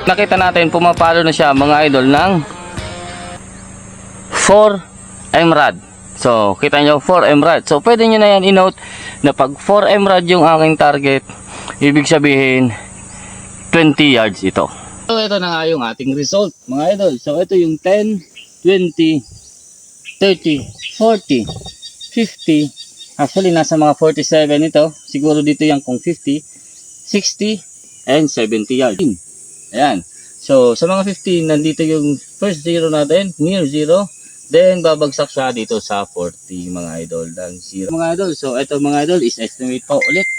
nakita natin pumapalo na siya mga idol ng 4 emerald. So kita nyo 4 emerald. So pwede nyo na yan i-note na pag 4 emerald yung aking target, ibig sabihin 20 yards ito. So ito na nga yung ating result mga idol. So ito yung 10, 20, 30, 40, 50. Actually nasa mga 47 ito. Siguro dito yan kung 50, 60, and 70 yards. Ayan. So sa mga 15, nandito yung first zero natin, near zero. Then babagsak siya dito sa 40 mga idol ng zero. Mga idol, so ito mga idol is estimate po ulit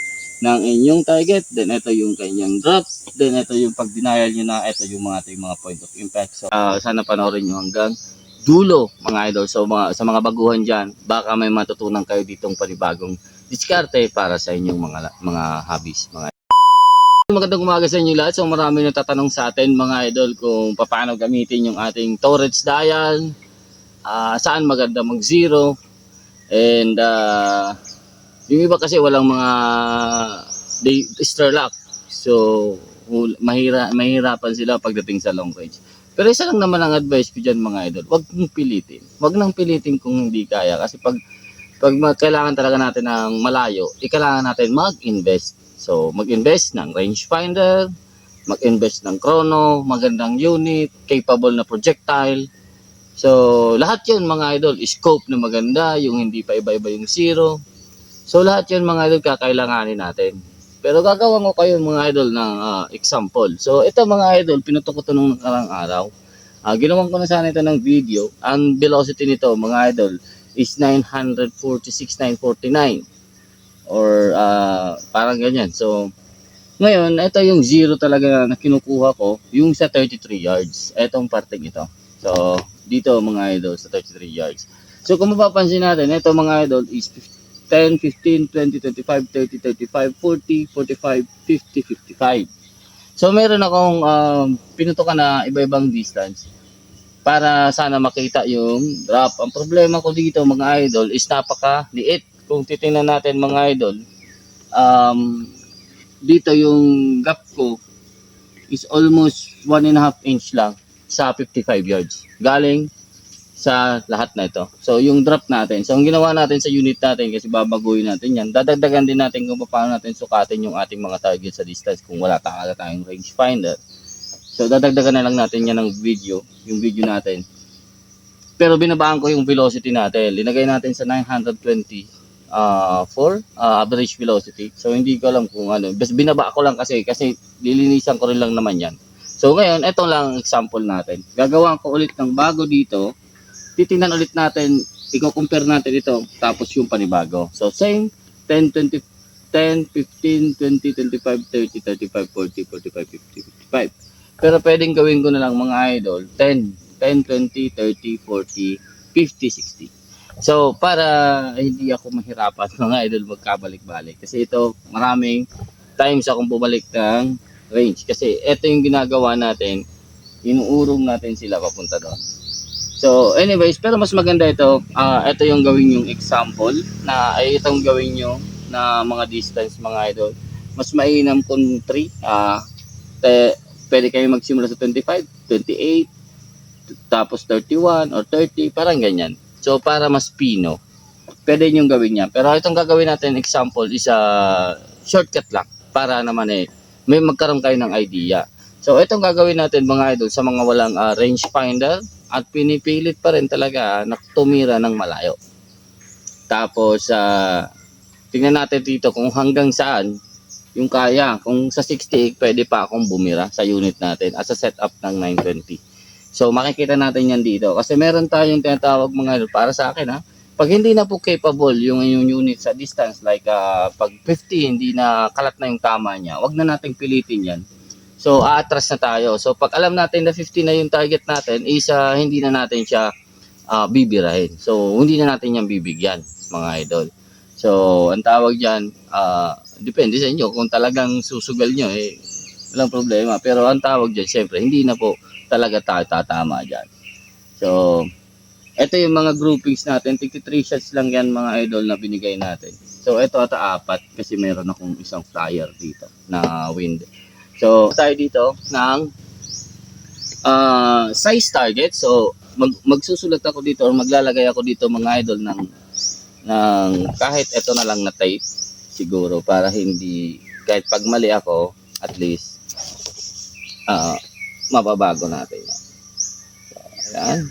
ng inyong target. Then ito yung kanyang drop. Then ito yung pag denial nyo na ito yung mga point of impact. So sana panoorin nyo hanggang dulo mga idol. So sa mga baguhan dyan, baka may matutunan kayo ditong panibagong diskarte para sa inyong mga hobbies mga idol. Magandang umaga sa inyo lahat. So marami nagtatanong sa atin mga idol kung paano gamitin yung ating Torres dial. Saan maganda mag zero, and yung iba kasi walang mga star lock, so mahirapan sila pagdating sa long range. Pero isa lang naman ang advice ko dyan mga idol, wag nang pilitin kung hindi kaya, kasi pag kailangan talaga natin ng malayo, kailangan natin mag-invest. So mag-invest ng rangefinder, mag-invest ng chrono, magandang unit, capable na projectile. So, lahat yun mga idol, scope na maganda, yung hindi pa iba-iba yung zero. So, lahat yun mga idol, kakailanganin natin. Pero gagawa ko kayo mga idol ng example. So, ito mga idol, pinutok ko ito nung nakarang araw. Ginawan ko na sana ito ng video. Ang velocity nito mga idol is 946, 949. Or parang ganyan. So, ngayon, ito yung zero talaga na kinukuha ko, yung sa 33 yards. Itong parting ito. So, dito mga idol sa 33 yards. So kung mapapansin natin, ito mga idol is 10, 15, 20, 25, 30, 35, 40, 45, 50, 55. So meron akong pinutukan na iba-ibang distance para sana makita yung drop. Ang problema ko dito mga idol is napaka-liit. Kung titingnan natin mga idol, dito yung gap ko is almost 1.5 inch lang sa 55 yards galing sa lahat na ito. So yung drop natin, so ang ginawa natin sa unit natin, kasi babaguhin natin yan, dadagdagan din natin kung paano natin sukatin yung ating mga target sa distance kung wala talaga tayong rangefinder. So dadagdagan na lang natin yan ng video, yung video natin. Pero binabaan ko yung velocity natin, linagay natin sa 920 for average velocity. So hindi ko alam kung ano, binaba ko lang kasi lilinisan ko rin lang naman yan. So ngayon, ito lang example natin. Gagawa ko ulit ng bago dito. Titingnan ulit natin, i-compare natin ito, tapos yung panibago. So same, 10, 20, 10, 15, 20, 25, 30, 35, 40, 45, 50, 55. Pero pwedeng gawin ko na lang mga idol, 10, 10, 20, 30, 40, 50, 60. So para hindi ako mahirapan mga idol magkabalik-balik. Kasi ito, maraming times akong bumalik ng range, kasi ito yung ginagawa natin, inuurong natin sila papunta doon. So anyways, pero mas maganda ito, ito yung gawin yung example na itong gawin nyo na mga distance mga idol. Mas mainam kung 3, pwede kayo magsimula sa 25, 28, tapos 31 or 30, parang ganyan. So para mas pino, pwede nyo gawin yan. Pero itong gagawin natin example is shortcut lang para naman may magkaroon kayo ng idea. So itong gagawin natin mga idol sa mga walang rangefinder at pinipilit pa rin talaga na tumira ng malayo. Tapos tingnan natin dito kung hanggang saan yung kaya. Kung sa 60 pwede pa akong bumira sa unit natin as a setup ng 920. So makikita natin yan dito kasi meron tayong tinatawag mga idol para sa akin pag hindi na po capable yung unit sa distance, like pag 50 hindi na kalat na yung tama niya, wag na nating pilitin yan. So aatras na tayo. So pag alam natin na 50 na yung target natin, is hindi na natin siya bibirahin. So hindi na natin yan bibigyan mga idol. So ang tawag dyan, depende sa inyo kung talagang susugal nyo walang problema. Pero ang tawag dyan, syempre hindi na po talaga tatama dyan. So ito yung mga groupings natin, 3 shots lang yan mga idol na binigay natin. So ito ata 4 kasi meron akong isang flyer dito na wind. So tayo dito ng size target. So magsusulat ako dito or maglalagay ako dito mga idol ng kahit ito na lang na tape siguro para hindi kahit pag mali ako at least mababago natin yan. So, ayan.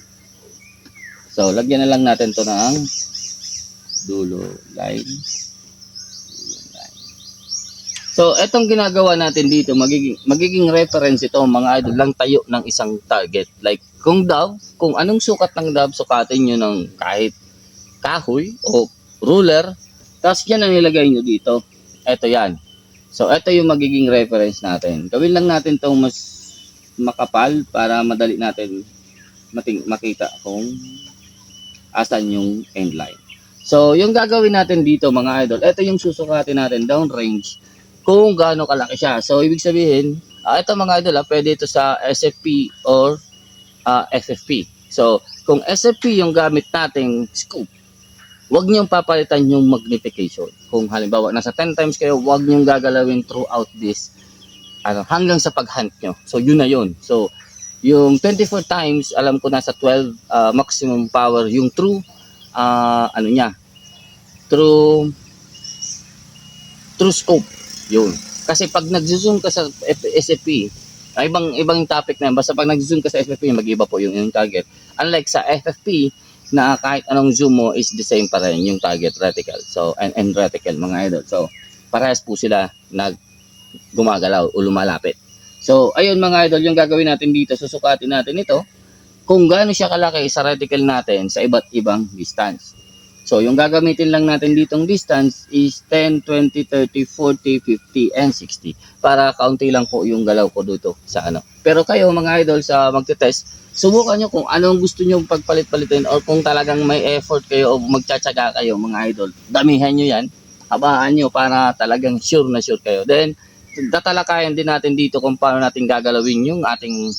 So lagyan na lang natin to ng dulo line. So, etong ginagawa natin dito, magiging reference ito mga idol lang tayo ng isang target. Like, kung anong sukat ng dove, sukatin nyo ng kahit kahoy o ruler, tapos yan ang nilagay nyo dito. Ito yan. So, ito yung magiging reference natin. Gawin lang natin itong mas makapal para madali natin makita kung asan yung end line. So, yung gagawin natin dito mga idol, ito yung susukatin natin down range kung gaano kalaki siya. So, ibig sabihin, ito mga idol, pwede ito sa SFP or FFP. So, kung SFP yung gamit nating scope, huwag niyong papalitan yung magnification. Kung halimbawa, nasa 10 times kayo, huwag niyong gagalawin throughout this hanggang sa pag-hunt nyo. So, yun na yun. So, yung 24 times, alam ko nasa 12 maximum power yung true, true scope. Yun. Kasi pag nag-zoom ka sa SFP, ibang topic na yan. Basta pag nag-zoom ka sa SFP, mag-iba po yung target. Unlike sa FFP, na kahit anong zoom mo is the same pa rin yung target reticle. So, and reticle mga idol. So, parehas po sila gumagalaw o lumalapit. So, ayun mga idol, yung gagawin natin dito, susukatin natin ito kung gaano siya kalaki sa reticle natin sa iba't ibang distance. So, yung gagamitin lang natin ditong distance is 10, 20, 30, 40, 50, and 60. Para kaunti lang po yung galaw ko dito sa Pero kayo mga idol sa magte-test, subukan nyo kung anong gusto nyo pagpalit-palitin or kung talagang may effort kayo o magtsatsaga kayo mga idol. Damihan nyo yan, habaan nyo para talagang sure na sure kayo. Then, tatalakayan din natin dito kung paano natin gagalawin yung ating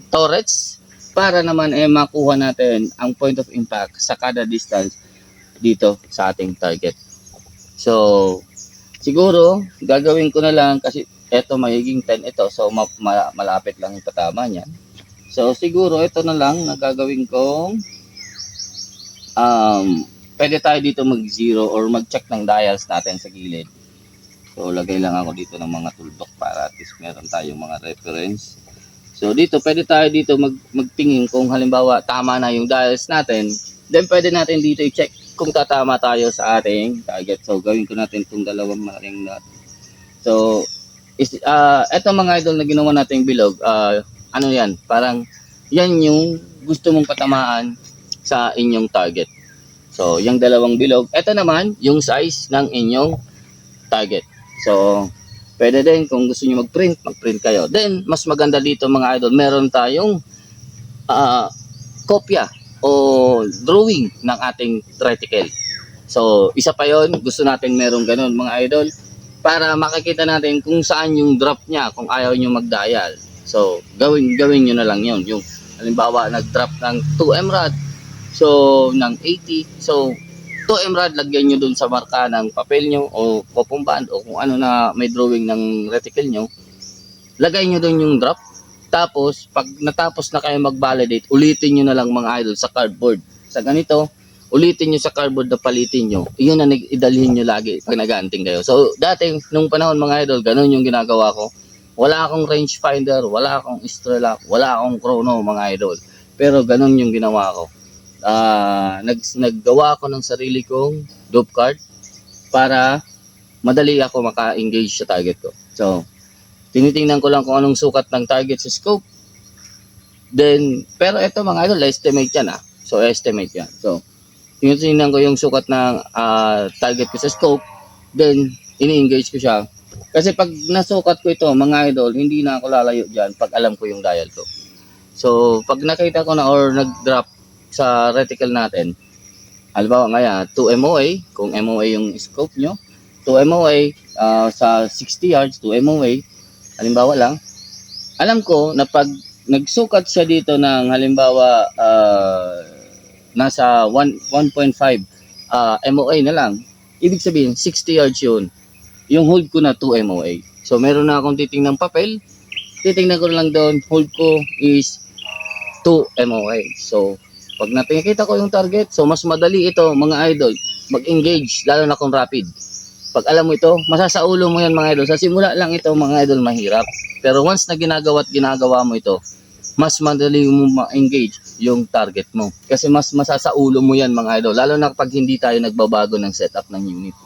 turrets para naman makuha natin ang point of impact sa kada distance dito sa ating target. So, siguro gagawin ko na lang kasi eto magiging 10 ito. So, malapit lang yung patama niyan. So, siguro ito na lang na gagawin kong pwede tayo dito mag-zero or mag-check ng dials natin sa gilid. So, lagay lang ako dito ng mga tuldok para at least meron tayong mga reference. So dito, pwede tayo dito magtingin kung halimbawa tama na yung dials natin. Then pwede natin dito i-check kung tatama tayo sa ating target. So gawin ko natin itong dalawang malaking nut. So, eto mga idol na ginawa nating bilog, yan, parang yan yung gusto mong patamaan sa inyong target. So, yung dalawang bilog. Eto naman, yung size ng inyong target. So, pwede din kung gusto niyo mag-print kayo. Then, mas maganda dito mga idol, meron tayong kopya o drawing ng ating reticle. So, isa pa yon, gusto natin meron ganun mga idol para makikita natin kung saan yung drop niya kung ayaw niyo mag-dial. So, gawin niyo na lang yon. Yung halimbawa, nag-drop ng 2 MRAD, so, ng 80, so, 2 MRAD, lagyan nyo dun sa marka ng papel nyo o popong band o kung ano na may drawing ng reticle nyo. Lagay nyo dun yung drop. Tapos, pag natapos na kayo mag-validate, ulitin nyo na lang mga idol sa cardboard. Sa ganito, ulitin nyo sa cardboard na palitin nyo. Iyon na idalhin nyo lagi pag nag-hunting kayo. So, dati, nung panahon mga idol, ganun yung ginagawa ko. Wala akong rangefinder, wala akong Strelak, wala akong chrono mga idol. Pero ganun yung ginawa ko. Naggawa ako ng sarili kong dope card para madali ako maka-engage sa target ko. So, tinitingnan ko lang kung anong sukat ng target sa scope. Then, pero ito mga idol, estimate yan . So, estimate yan. So, tinitingnan ko yung sukat ng target ko sa scope. Then, ini-engage ko siya. Kasi pag nasukat ko ito, mga idol, hindi na ako lalayo dyan pag alam ko yung dial ko. So, pag nakita ko na or nag-drop sa reticle natin, halimbawa ngayon 2 MOA, kung MOA yung scope nyo, 2 MOA sa 60 yards, 2 MOA, halimbawa lang, alam ko na pag nagsukat siya dito ng halimbawa nasa 1.5 MOA na lang, ibig sabihin 60 yards yun, yung hold ko na 2 MOA. So meron na akong titingnang papel titingnan ko lang doon, hold ko is 2 MOA. So, pag nakikita ko yung target, so mas madali ito mga idol, mag-engage, lalo na kung rapid. Pag alam mo ito, masasaulo mo yan mga idol. Sa simula lang ito mga idol mahirap. Pero once na ginagawa at ginagawa mo ito, mas madali mo ma-engage yung target mo. Kasi mas masasaulo mo yan mga idol. Lalo na pag hindi tayo nagbabago ng setup ng unit.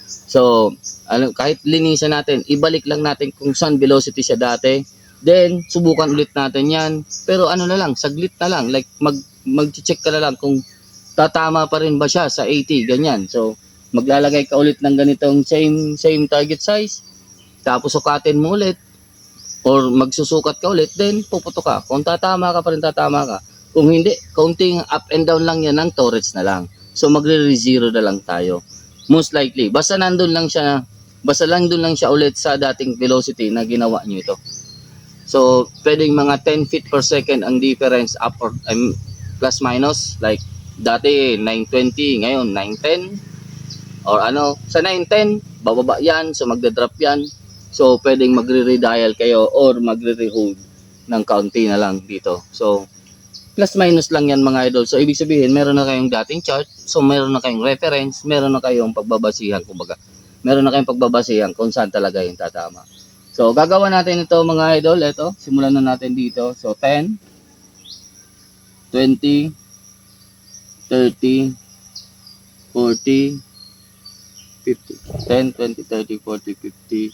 So, kahit linisan natin, ibalik lang natin kung saan velocity siya dati. Then, subukan ulit natin yan. Pero ano na lang, saglit na lang. Like, mag-check ka na lang kung tatama pa rin ba siya sa 80, ganyan. So, maglalagay ka ulit ng ganitong same target size. Tapos, sukatin mo ulit. Or magsusukat ka ulit, then puputo ka. Kung tatama ka pa rin, tatama ka. Kung hindi, counting up and down lang yan ng torres na lang. So, magre-zero na lang tayo. Most likely. Basta nandun lang siya ulit sa dating velocity na ginawa nyo ito. So, pwedeng mga 10 feet per second ang difference up or plus minus. Like, dati 920, ngayon 910. Or ano, sa 910, bababa yan. So, magdadrop yan. So, pwedeng magre-redial kayo or magre-rehold ng county na lang dito. So, plus minus lang yan mga idol. So, ibig sabihin, meron na kayong dating chart. So, meron na kayong reference. Meron na kayong pagbabasihan. Kumbaga, meron na kayong pagbabasihan kung saan talaga yung tatama. So, gagawa natin ito mga idol. Ito, simulan na natin dito. So, 10, 20, 30, 40, 50. 10, 20, 30, 40, 50,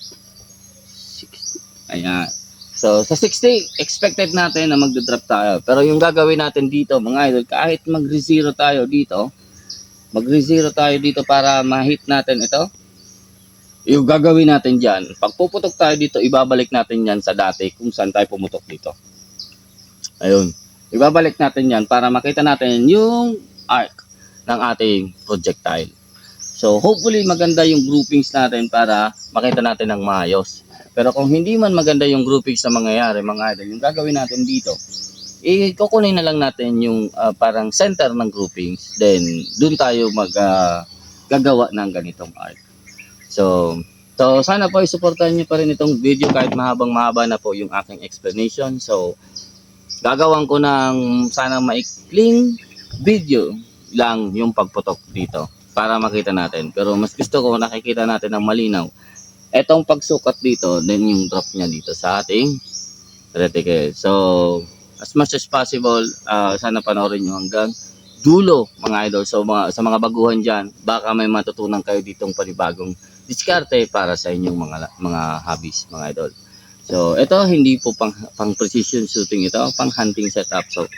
60. Ayan. So, sa 60, expected natin na magdadrop tayo. Pero yung gagawin natin dito, mga idol, kahit mag-zero tayo dito para ma-hit natin ito, yung gagawin natin dyan, pag puputok tayo dito, ibabalik natin yan sa dati kung saan tayo pumutok dito. Ayun. Ibabalik natin yan para makita natin yung arc ng ating projectile. So, hopefully, maganda yung groupings natin para makita natin ng maayos. Pero kung hindi man maganda yung groupings na mangyayari, mga idol, yung gagawin natin dito, kukunin na lang natin yung parang center ng groupings. Then, dun tayo gagawa ng ganitong arc. So, sana po isuportahan nyo pa rin itong video kahit mahaba na po yung aking explanation. So, gagawan ko ng sana maikling video lang yung pagputok dito para makita natin. Pero mas gusto ko nakikita natin ng malinaw etong pagsukat dito, then yung drop niya dito sa ating reticle. So, as much as possible, sana panoorin nyo hanggang dulo, mga idol. So, sa mga baguhan dyan, baka may matutunan kayo ditong panibagong diskarte para sa inyong mga hobbies, mga idol. So, ito, hindi po pang precision shooting ito, pang hunting setup. So,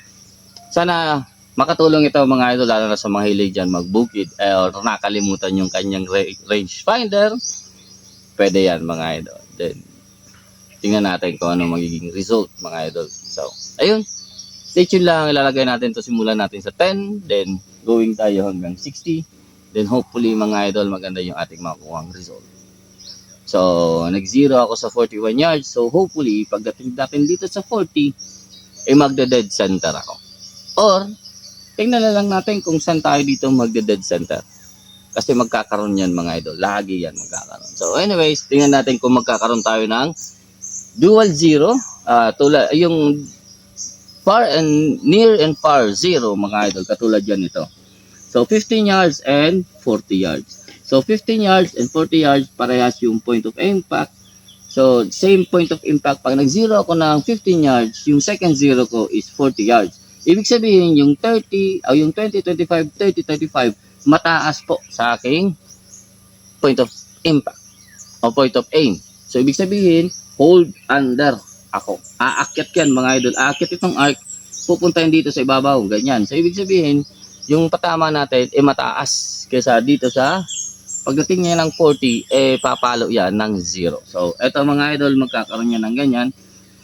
sana makatulong ito, mga idol, lalo na sa mga hilig dyan magbukid, or nakalimutan yung kanyang range finder. Pwede yan mga idol. Then, tingnan natin kung ano magiging result mga idol. So, ayun. Stay tuned lang. Ilalagay natin to. Simulan natin sa 10. Then, going tayo hanggang 60. Then, hopefully mga idol, maganda yung ating makukuhang result. So, nag-zero ako sa 41 yards. So, hopefully, pagdating natin dito sa 40, magde-dead center ako. Or, tingnan na lang natin kung saan tayo dito magde-dead center. Kasi magkakaroon yan mga idol. Lagi yan magkakaroon. So anyways, tingnan natin kung magkakaroon tayo ng dual zero. Yung far and near and far zero mga idol. Katulad yan ito. So 15 yards and 40 yards. So 15 yards and 40 yards parehas yung point of impact. So same point of impact. Pag nag-zero ako ng 15 yards, yung second zero ko is 40 yards. Ibig sabihin yung 30 o yung 20, 25, 30, 35 mataas po sa aking point of impact o point of aim. So, ibig sabihin, hold under ako. Aakyat yan mga idol. Aakyat itong arc, pupuntahin dito sa ibabaw. Ganyan. So, ibig sabihin, yung patama natin, mataas kaysa dito sa pagdating niya ng 40, papalo yan ng 0. So, eto mga idol, magkakaroon niya ng ganyan.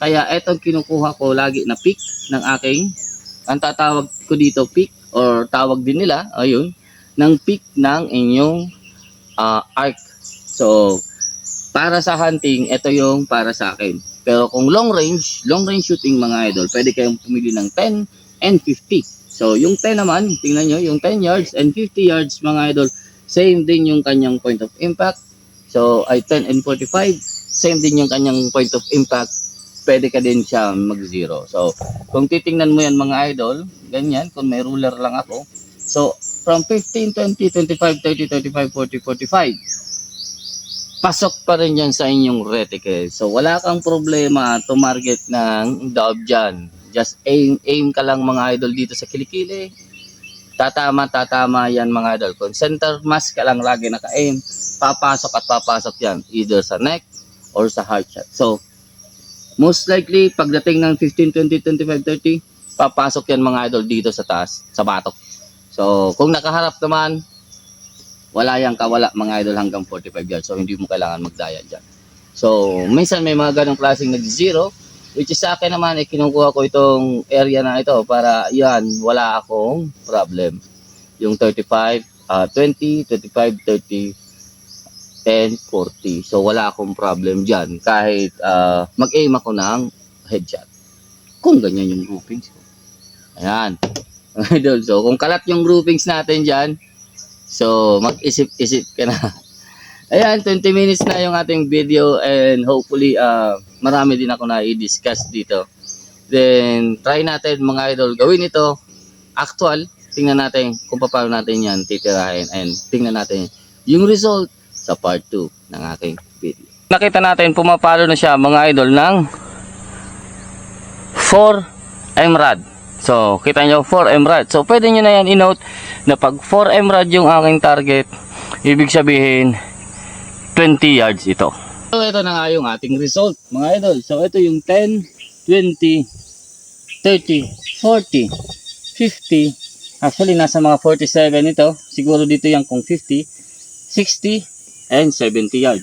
Kaya, etong kinukuha ko lagi na peak ng aking, ang tatawag ko dito peak, or tawag din nila, ayun, ng peak ng inyong arc. So, para sa hunting, ito yung para sa akin. Pero kung long range shooting mga idol, pwede kayong pumili ng 10 and 50. So, yung 10 naman, tingnan nyo, yung 10 yards and 50 yards mga idol, same din yung kanyang point of impact. So, ay 10 and 45, same din yung kanyang point of impact. pwede ka din siya mag-zero. So, kung titingnan mo yan mga idol, ganyan, kung may ruler lang ako. So, from 15, 20, 25, 30, 35, 40, 45, pasok pa rin yan sa inyong reticle. So, wala kang problema to market ng dove dyan. Just aim ka lang mga idol dito sa kilikili. Tatama yan mga idol. Kung center mass ka lang lagi naka-aim, papasok at papasok yan. Either sa neck or sa heart shot. So, most likely, pagdating ng 15, 20, 25, 30, papasok yan mga idol dito sa taas, sa batok. So, kung nakaharap naman, wala yang kawala mga idol hanggang 45 yards. So, hindi mo kailangan magdaya dyan. So, minsan may mga ganong klaseng nag-zero, which is sa akin naman, kinukuha ko itong area na ito para yan, wala akong problem. Yung 35, 20, 25, 30, and 40. So, wala akong problem dyan. Kahit mag-aim ako ng headshot. Kung ganyan yung groupings ko. Ayan. Idol. So, kung kalat yung groupings natin dyan, so, mag-isip-isip ka na. Ayan, 20 minutes na yung ating video and hopefully, marami din ako na i-discuss dito. Then, try natin mga idol, gawin ito actual. Tingnan natin kung paano natin yan titirahin and tingnan natin yung result sa part 2 ng aking video. Nakita natin, pumapalo na siya mga idol ng 4 MRAD. So, kita nyo, 4 MRAD. So, pwede nyo na yan i-note na pag 4 MRAD yung aking target, ibig sabihin, 20 yards ito. So, ito na nga yung ating result, mga idol. So, ito yung 10, 20, 30, 40, 50. Actually, nasa mga 47 ito. Siguro dito yan kung 50, 60, and 70 yards.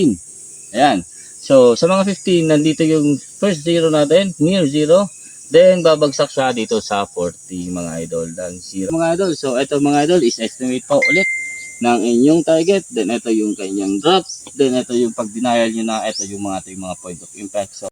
Ayan. So, sa mga 15, nandito yung first zero natin, near zero. Then, babagsak siya dito sa 40 mga idol. Dan zero. Mga idol, so ito mga idol is estimate po ulit ng inyong target. Then, ito yung kanyang drop. Then, ito yung pag denial nyo na ito yung mga point of impact. So,